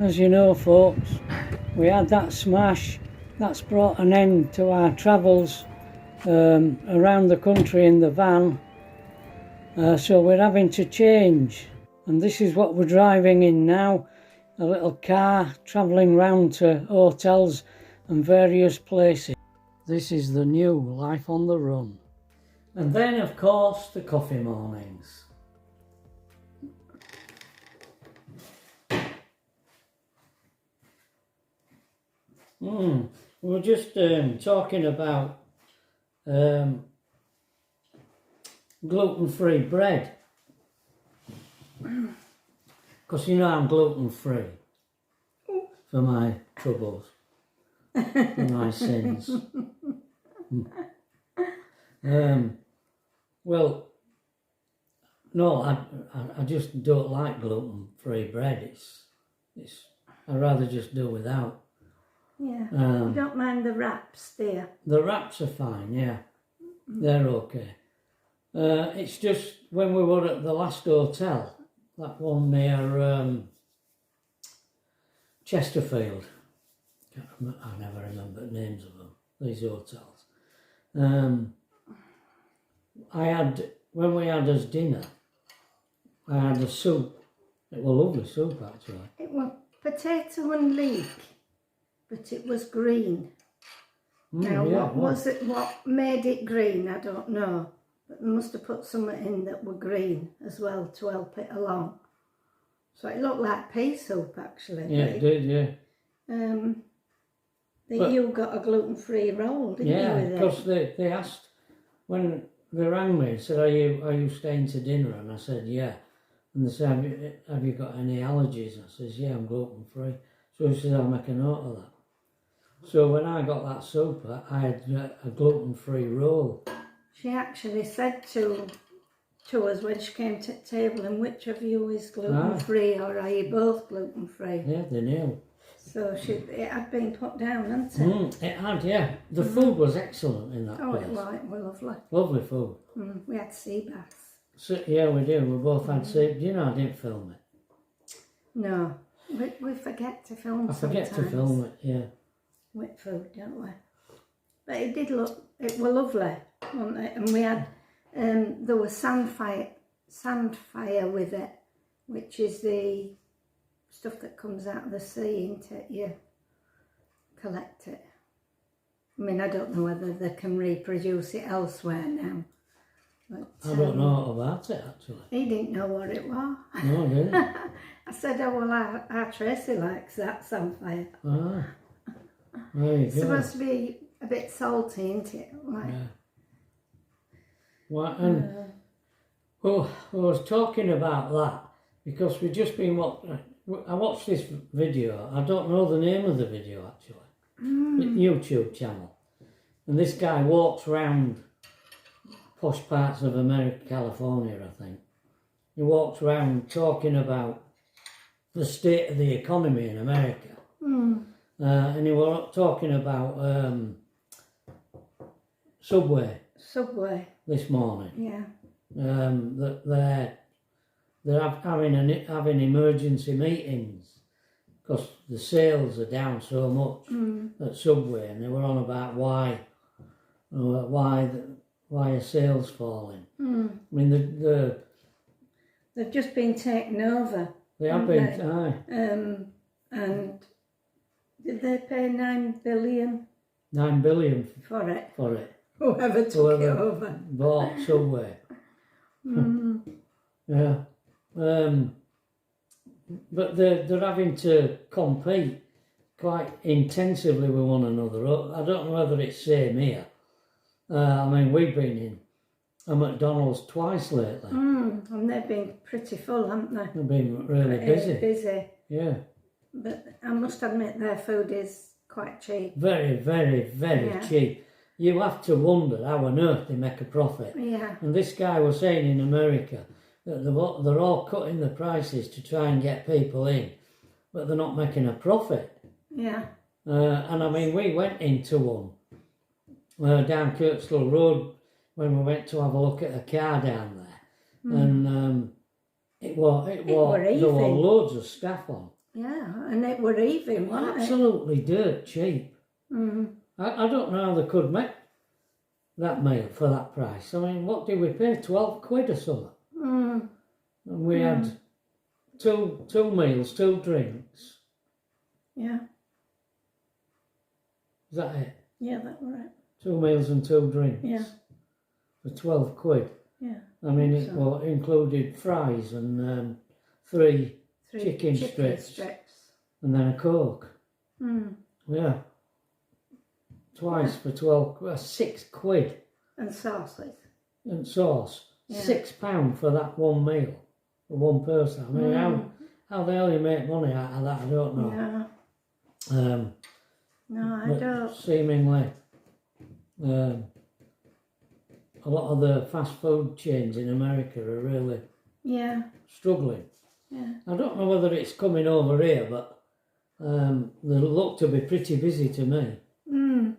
As you know, folks, we had that smash. That's brought an end to our travels around the country in the van. So we're having to change. And this is what we're driving in now. A little car travelling round to hotels and various places. This is the new life on the run. And then, of course, the coffee mornings. We were just talking about gluten-free bread. Because you know I'm gluten-free for my troubles, for my sins. Well, no, I just don't like gluten-free bread. It's I'd rather just do without. Yeah, you don't mind the wraps, do you? The wraps are fine, yeah. They're okay. It's just when we were at the last hotel, that one near Chesterfield. I never remember the names of them, these hotels. When we had as dinner, I had a soup. It was lovely soup, actually. It was potato and leek, but it was green. Now, yeah, what was it? What made it green? I don't know. But they must have put something in that were green as well to help it along. So it looked like pea soup, actually. Yeah, it did, yeah. You got a gluten-free roll, didn't you? Yeah, because they asked when they rang me and said, "Are you staying to dinner?" And I said, "Yeah." And they said, "Have you got any allergies?" I says, "Yeah, I'm gluten-free." So he said, "I'll make a note of that." So when I got that soup, I had a gluten-free roll. She actually said to us when she came to the table, "And which of you is gluten-free, or are you both gluten-free?" Yeah, they knew. So it had been put down, hadn't it? It had, yeah. The food was excellent in that place. It was lovely. Lovely food. We had sea bass. So, yeah, we did. We both had sea. Do you know I didn't film it? No, we forget to film. I forget to film it, yeah. With food, don't we? But it did look. It was lovely, wasn't it? And we had there was sand fire with it, which is the stuff that comes out of the sea, isn't it? You collect it. I mean, I don't know whether they can reproduce it elsewhere now. But, I don't know about it, actually. He didn't know what it was. No, I didn't. I said, "Oh, well, our Tracy likes that samphire." Ah, there you It's go. supposed to be a bit salty, isn't it? Like, Yeah. Well, and I was talking about that because we've just been I watched this video. I don't know the name of the video, actually. YouTube channel. And this guy walks around posh parts of America, California, I think. He walks around talking about the state of the economy in America. And he was talking about Subway this morning. Yeah. That they're having emergency meetings because the sales are down so much at Subway, and they were on about why are sales falling. I mean They've just been taken over. they have been. And did they pay $9 billion? $9 billion for it. Whoever took it over. Bought Subway. Yeah. But they're having to compete quite intensively with one another. I don't know whether it's same here. I mean, we've been in a McDonald's twice lately. And they've been pretty full, haven't they? They've been really busy. Yeah. But I must admit their food is quite cheap. Very, very, very cheap. You have to wonder how on earth they make a profit. Yeah. And this guy was saying in America that they're all cutting the prices to try and get people in, but they're not making a profit. Yeah. And I mean, we went into one down Kirkstall Road when we went to have a look at a car down there, and there were loads of staff on. Yeah, and it were even, It was wasn't it? absolutely dirt cheap. Mm. I don't know how they could make that meal for that price. I mean, what did we pay? 12 quid or something? Mm. And we had two meals, 2 drinks. Yeah. Is that it? Yeah, that were it. 2 meals and 2 drinks. Yeah. For 12 quid. Yeah. I mean, it So- included fries and 3 chicken strips. And then a Coke. Mm. Yeah. Twice for 12, 6 quid. And sauces. And sauce. Yeah. £6 for that one meal. For one person. I mean, how the hell you make money out of that, I don't know. No. No, I But don't. seemingly, a lot of the fast food chains in America are really struggling. Yeah. I don't know whether it's coming over here, but they look to be pretty busy to me. Mm.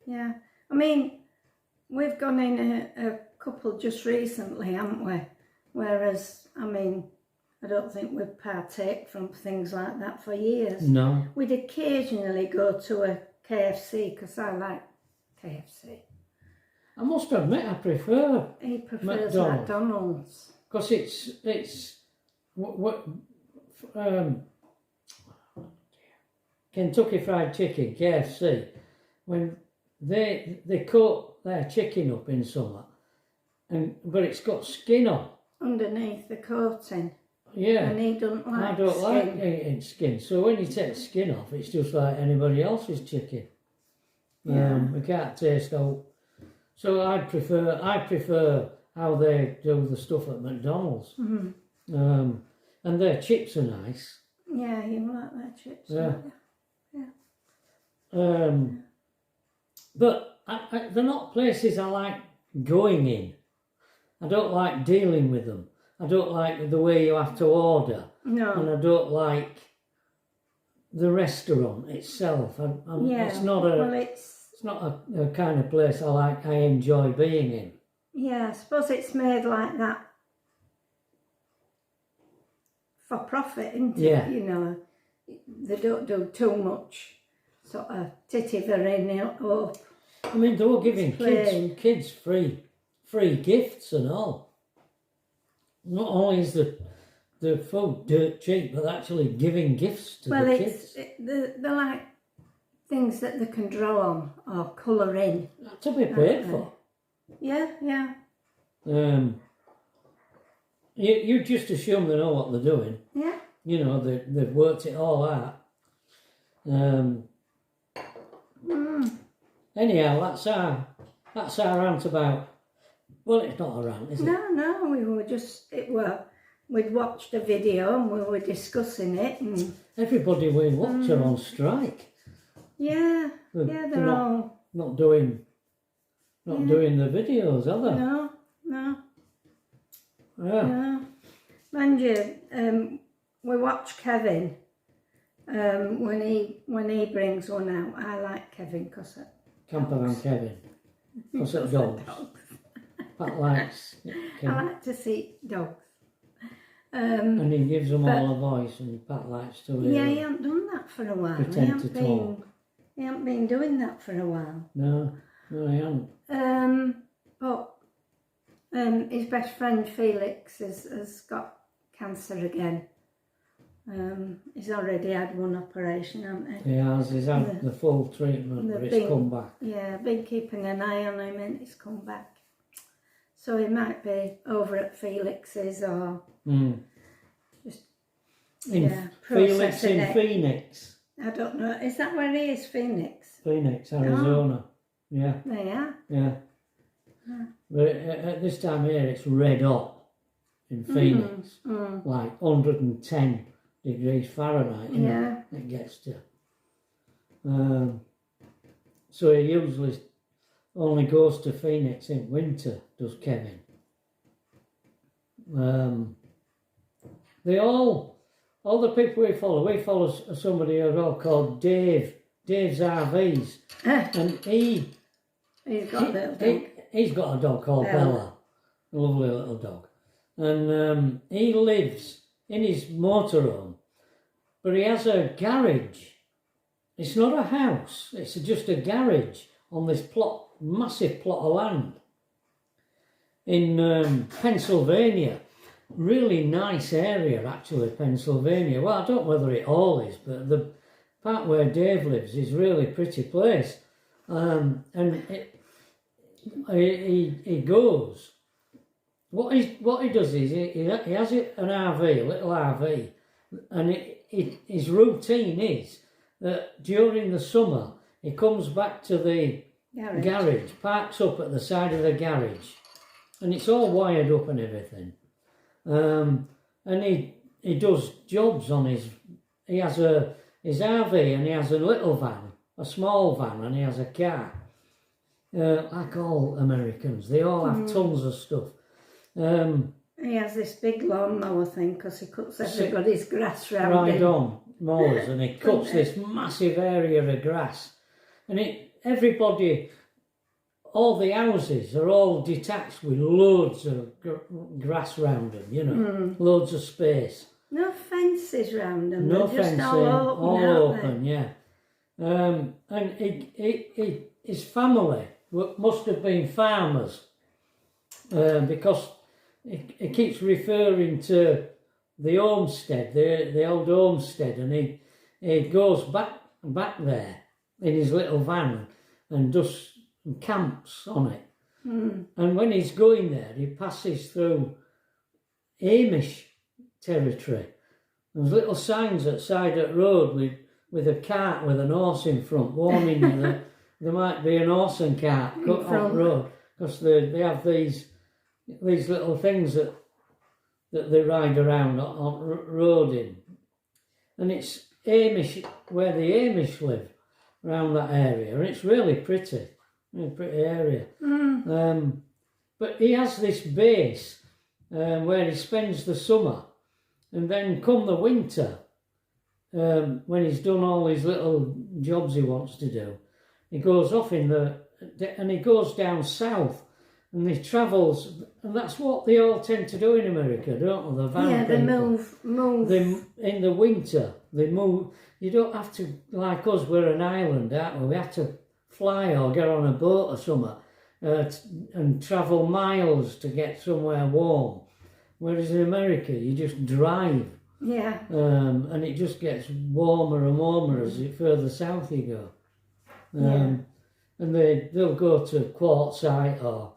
Yeah. I mean, we've gone in a couple just recently, haven't we? Whereas, I mean, I don't think we've partake from things like that for years. No. We'd occasionally go to a KFC because I like KFC. I must admit I prefer He prefers McDonald's. McDonald's. Because it's Kentucky Fried Chicken, KFC, when they coat their chicken up in summer, but it's got skin on. Underneath the coating. Yeah. And he don't like I don't like skin. eating skin. So when you take the skin off, it's just like anybody else's chicken. We can't taste out. So I prefer how they do the stuff at McDonald's. Mm-hmm. And their chips are nice. Yeah, you like their chips. Yeah. don't you? But they're not places I like going in. I don't like dealing with them. I don't like the way you have to order. No. And I don't like the restaurant itself. It's not it's not a kind of place I enjoy being in. Yeah, I suppose it's made like that for profit, isn't it? Yeah. You know, they don't do too much sort of titty-vering up. I mean, they were giving plain. kids free gifts and all. Not only is the food dirt cheap, but actually giving gifts to the kids. They're like things that they can draw on or colour in. To be paid for. Yeah, yeah. You just assume they know what they're doing. Yeah. You know, they've worked it all out. Anyhow, that's our rant about. Well, it's not a rant, is it? No, we were just, we'd watched a video and we were discussing it. And Everybody we watch are on strike. yeah, they're all... Not doing the videos, are they? No. Yeah. No. Mind you, we watch Kevin when he brings one out. I like Kevin because Campervan Kevin. What's that, dogs? Pat likes Kevin. I like to see dogs. And he gives them all a voice, and Pat likes to Yeah, he hasn't done that for a while. pretend to talk. He hasn't been doing that for a while. No, he hasn't. But his best friend Felix has got cancer again. He's already had one operation, hasn't he? He has. He's had the full treatment, but it's come back. Yeah, been keeping an eye on him and it's come back. So he might be over at Felix's or just Felix processing in it. Phoenix. I don't know. Is that where he is, Phoenix? Phoenix, Arizona. Yeah. They are. Yeah. But at this time here, it's red hot in Phoenix. Like 110 degrees Fahrenheit. You know, it gets to. So he usually only goes to Phoenix in winter, does Kevin. All the people we follow somebody as well called Dave's RVs. And He's got a little dog. He's got a dog called Bella, a lovely little dog. And he lives in his motorhome but he has a garage. It's not a house, it's just a garage on this massive plot of land in Pennsylvania. Really nice area, actually, Pennsylvania. Well, I don't know whether it all is, but the part where Dave lives is really pretty place. And he goes. What he does is he has an RV, a little RV, and his routine is that during the summer he comes back to the garage, parks up at the side of the garage, and it's all wired up and everything. And he does jobs on he has his RV, and he has a little van, a small van, and he has a car. Like all Americans, they all have tons of stuff. He has this big lawnmower thing because he cuts everybody's grass round him. On mowers, and he cuts this massive area of grass, and everybody, all the houses are all detached with loads of grass round them, you know, loads of space. No fences round them. No They're fencing, just all open, yeah. And his family must have been farmers, because he keeps referring to the homestead, the old homestead, and he goes back there in his little van and does camps on it. And when he's going there, he passes through Amish territory. There's little signs outside the road with a cart with an horse in front, warning you that there might be an horse and cart cut off the road, because they have these little things that they ride around on road in. And it's Amish, where the Amish live, around that area, and it's really pretty area. But he has this base where he spends the summer, and then come the winter, when he's done all his little jobs he wants to do, he goes off and he goes down south, and he travels, and that's what they all tend to do in America, don't they? The van they people. move. In the winter, they move. You don't have to, like us, we're an island, aren't we? We have to fly or get on a boat or something, and travel miles to get somewhere warm. Whereas in America, you just drive. Yeah. And it just gets warmer and warmer as further south you go. And they'll go to Quartzsite or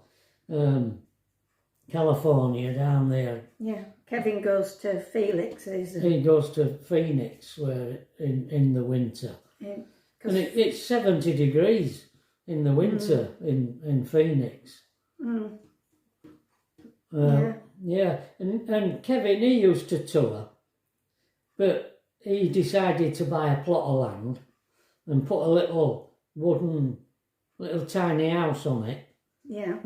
California down there. Yeah. Kevin goes to Felix's. He goes to Phoenix where in the winter. And it's 70 degrees in the winter in Phoenix. Yeah, and Kevin, he used to tour, but he decided to buy a plot of land and put a little tiny house on it. Yeah.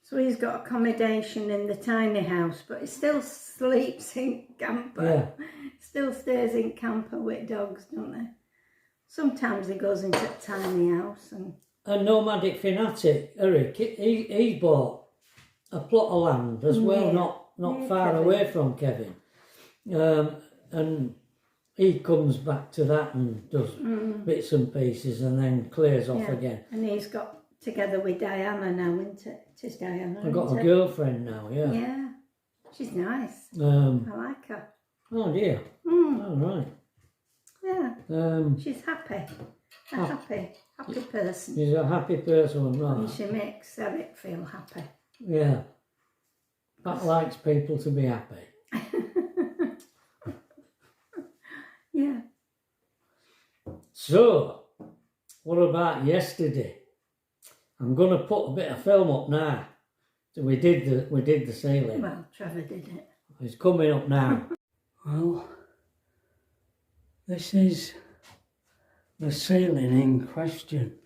So he's got accommodation in the tiny house, but he still sleeps in camper. Yeah. Still stays in camper with dogs, don't they? Sometimes he goes into a tiny house. And nomadic fanatic, Eric, he bought a plot of land as well, not far away from Kevin. And he comes back to that and does bits and pieces and then clears off again. And he's got together with Diana now, isn't it? It is Diana. I've got a girlfriend now, yeah. Yeah, she's nice. I like her. Oh dear. All right. Yeah. She's happy. Happy person. She's a happy person, right? And she makes Eric feel happy. Yeah. Pat likes people to be happy. Yeah. So, what about yesterday? I'm going to put a bit of film up now. So we did the sailing. Well, Trevor did it. It's coming up now. Well, this is the sailing in question.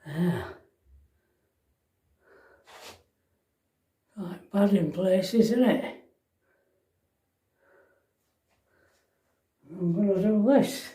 Yeah. Like bad in places, isn't it? I'm going to do this.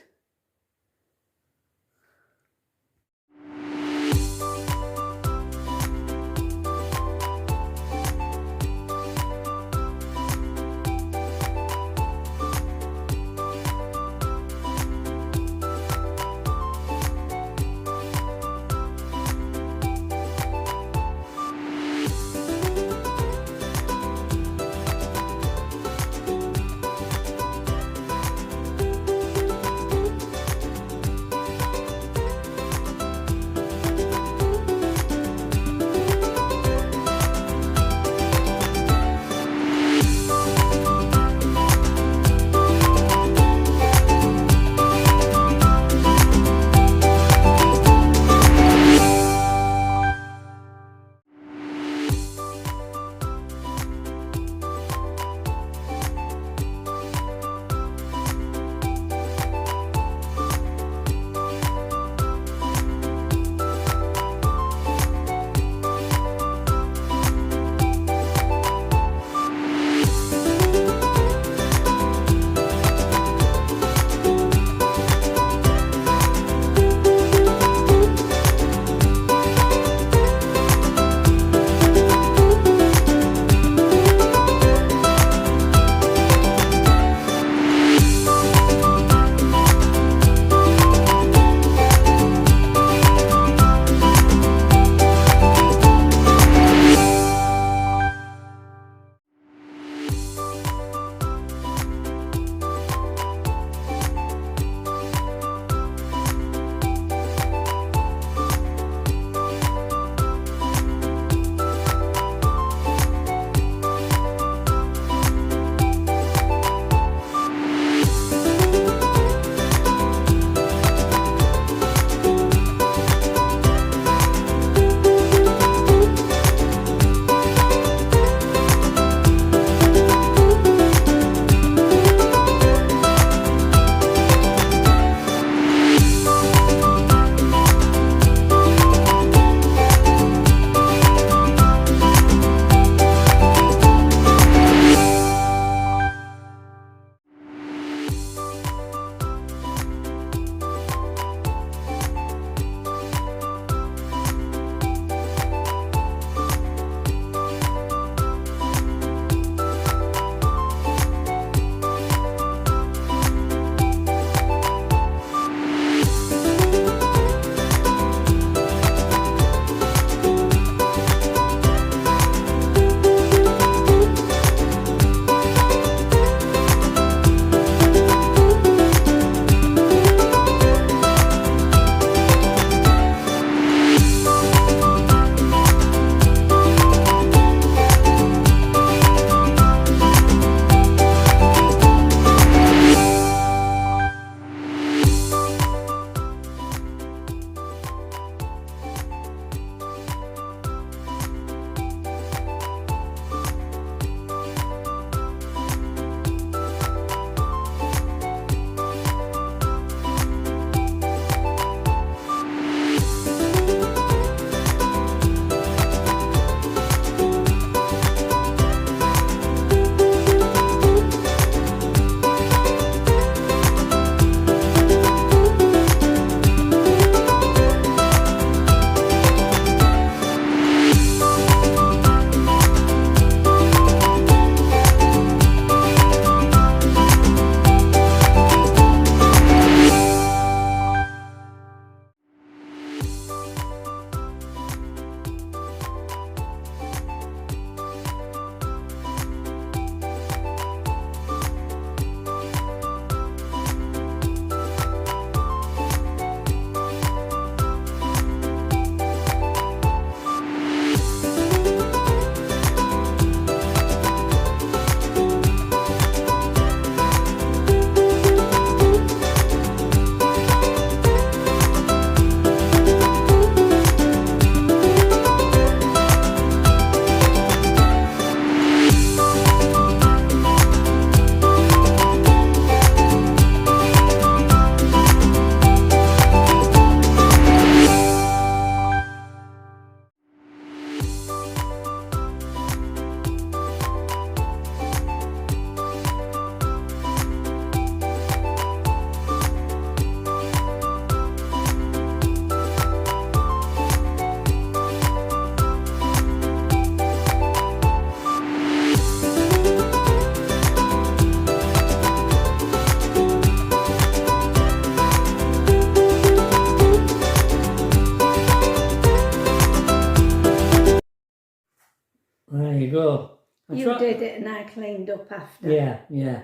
There you go. You did it and I cleaned up after. Yeah, yeah.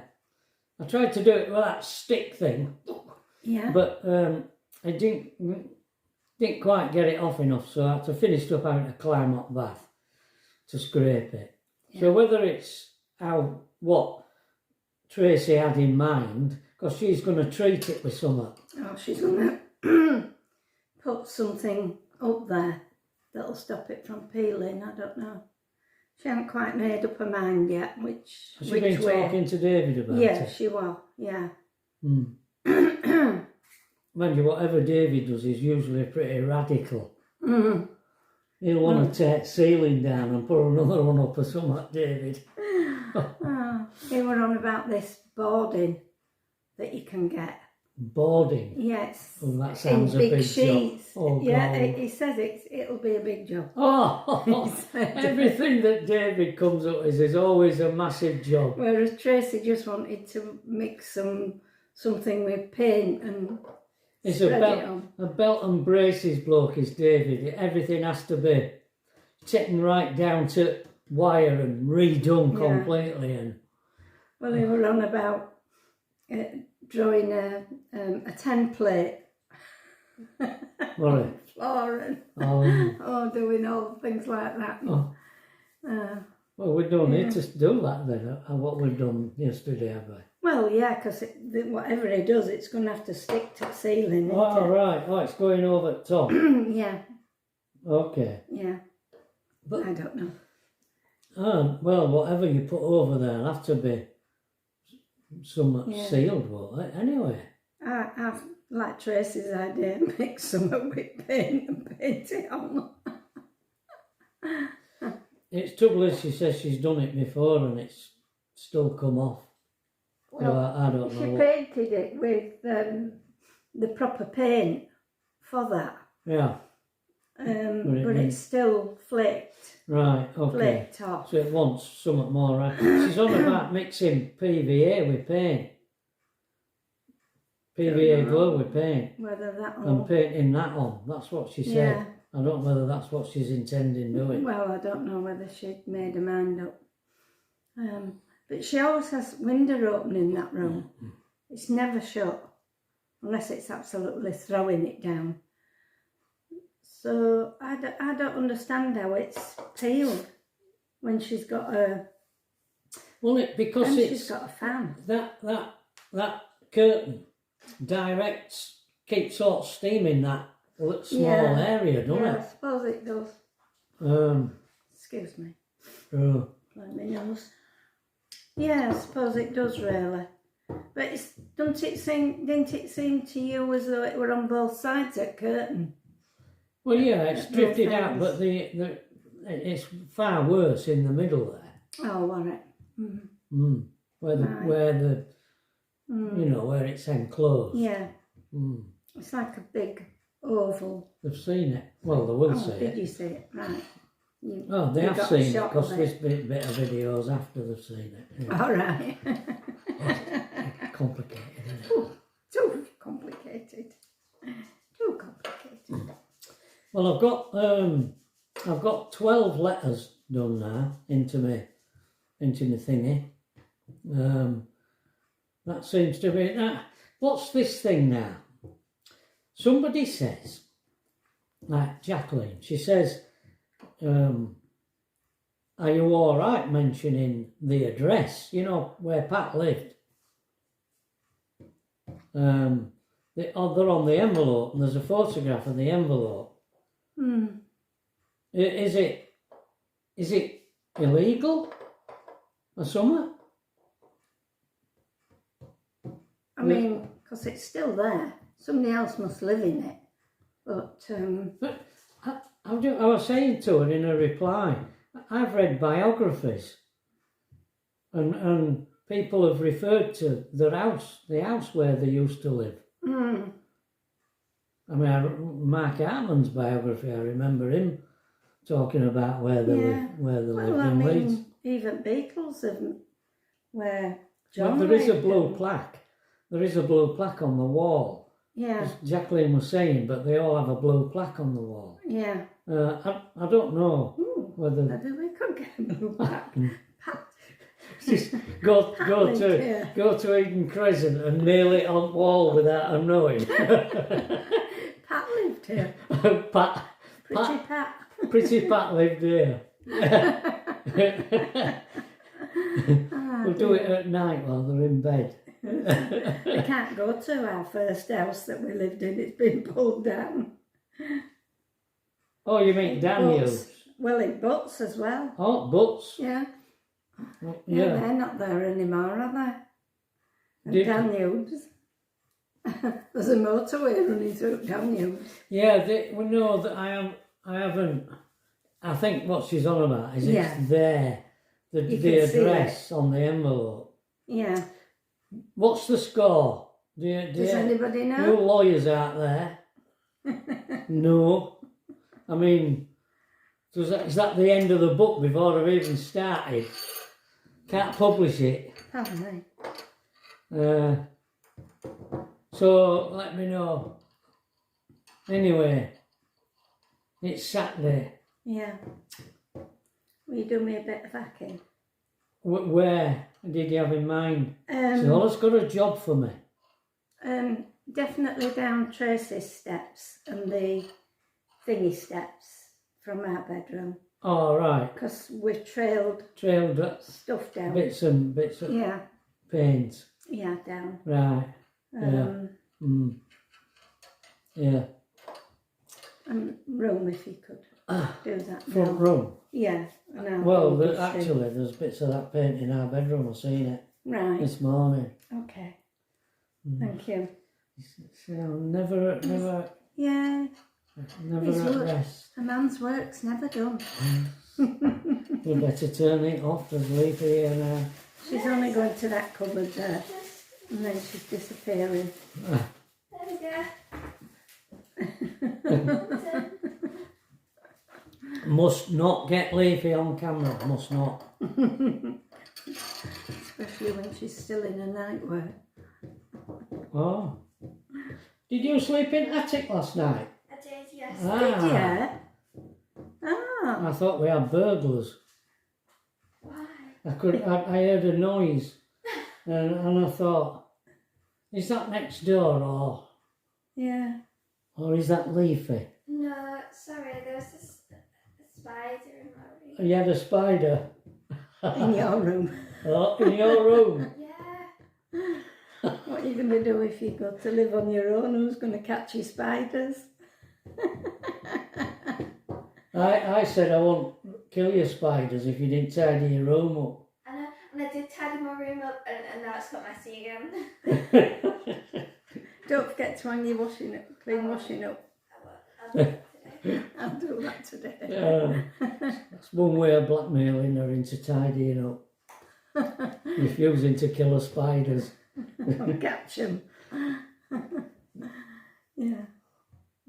I tried to do it with that stick thing. Yeah. But I didn't quite get it off enough, so I had to finish up having to climb up bath to scrape it. Yeah. So whether it's what Tracy had in mind, because she's going to treat it with something. Oh, she's going to put something up there that'll stop it from peeling. I don't know. She hasn't quite made up her mind yet. Has she been talking to David about it? Yeah, she will. Yeah. Mind you, whatever David does is usually pretty radical. Mm. He'll want to take ceiling down and put another one up or something, David. He were on about this boarding that you can get. Boarding? Yes. Oh, that sounds in a big sheets. job. Oh, yeah, God. he says it'll be a big job. Oh, everything that David comes up with is always a massive job. Whereas Tracy just wanted to mix something with paint and spread it on. A belt and braces bloke is David. Everything has to be taken right down to wire and redone completely. And well, they were on about drawing a template. What? Floor and doing all things like that. Oh. Well, we don't need to do that then. What we've done yesterday, have we? Well, yeah, because whatever he does, it's going to have to stick to the ceiling. Oh, right. Oh, it's going over the top. Yeah. Okay. Yeah. But I don't know. Well, whatever you put over there will have to be somewhat sealed, won't it? Anyway. I've, like Tracy's idea, mix some with paint and paint it on. It's trouble is, she says she's done it before and it's still come off. Well, I don't know. She painted it with the proper paint for that. Yeah. But it's still flaked. Right, okay. Flaked off. So it wants something more, right? She's on about mixing PVA with paint. PVA glue with paint. Whether that and painting that on. That's what she said. Yeah. I don't know whether that's what she's intending doing. Well, I don't know whether she'd made her mind up. But she always has window open in that room. It's never shut, unless it's absolutely throwing it down. So I don't understand how it's peeled when she's got a... Well, because she's got a fan. That curtain keeps sort of steam in that small area, doesn't it? I suppose it does. Excuse me. Oh. Blow my nose. Yeah, I suppose it does really. But didn't it seem to you as though it were on both sides of the curtain? Well, yeah, it's drifted out, but it's far worse in the middle there. Oh, all right. Where the where it's enclosed. Yeah. It's like a big oval. They've seen it. Well, they will see it. Did you see it? Right. They have seen it because this bit of videos after they've seen it. Yeah. All right. Complicated, isn't it? Too complicated. Too complicated. Well, I've got 12 letters done now into my thingy. That seems to be that. What's this thing now? Somebody says, like Jacqueline, she says, are you all right mentioning the address? You know where Pat lived. They're on the envelope, and there's a photograph of the envelope. Is it illegal or something? I mean, because it's still there. Somebody else must live in it. But I was saying to her in a reply, I've read biographies, and people have referred to the house where they used to live. I mean, Mark Hartman's biography, I remember him talking about where they lived in Leeds. Even Beatles where John there is a blue plaque. There is a blue plaque on the wall. Yeah. As Jacqueline was saying, but they all have a blue plaque on the wall. Yeah. I don't know. whether maybe we could get a blue pack. just go to Eden Crescent and nail it on the wall without them knowing. Pat lived here. Pretty Pat lived here. We'll do it at night while they're in bed. We can't go to our first house that we lived in. It's been pulled down. Oh, you mean Daniel's? Well, it butts as well. Oh, Butts. Yeah. Yeah. They're not there anymore, are they? And Daniel's. There's a motorway running through Daniel's. Yeah, we know that I haven't. I think what she's on about is it's there, the address on the envelope. Yeah. What's the score? Does anybody know? You lawyers out there? No. I mean, is that the end of the book before I've even started? Can't publish it. Probably. So let me know. Anyway, it's Saturday. Yeah. Will you do me a bit of hacking? Where did you have in mind? Zola's got a job for me. Definitely down Tracy's steps and the thingy steps from our bedroom. Oh, right. Because we've trailed stuff down. Bits of paint. Yeah, down. Right. Yeah. And room, if you could do that. Front room? Yeah. Well, there's bits of that paint in our bedroom. I've seen it. Right. This morning. Okay. Thank you. So never Yeah. at rest. A man's work's never done. We better turn it off. There's Leafy here now. She's only going to that cupboard there, and then she's disappearing. There we go. Must not get Leafy on camera. Must not. Especially when she's still in her nightwear. Oh. Did you sleep in attic last night? I did, yes. Did you? Ah. I thought we had burglars. Why? I heard a noise, and I thought, is that next door or is that Leafy? No, sorry, there was a spider in my room. You had a spider. In your room. Oh, in your room. Yeah. What are you going to do if you go to live on your own? Who's going to catch your spiders? I said I won't kill your spiders if you didn't tidy your room up. And I did tidy my room up, and now it's got messy again. Don't forget to hang your washing up, clean washing up. I'll do that today. That's one way of blackmailing her into tidying up. Refusing to kill her spiders. I'll catch them. Yeah.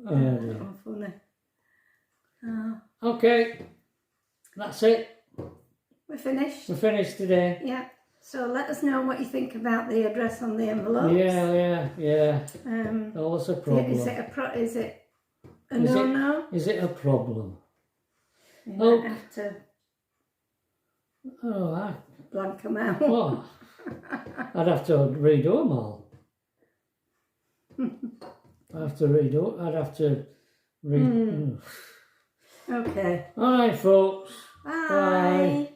Oh, funny. Okay, that's it. We're finished? We're finished today. Yeah. So let us know what you think about the address on the envelopes. Yeah. Oh, that's a problem. Is it a no-no? Is it a problem? You might have to Oh, blank them out. what? I'd have to redo them all. I'd have to read. Okay. All right, folks. Bye. Bye.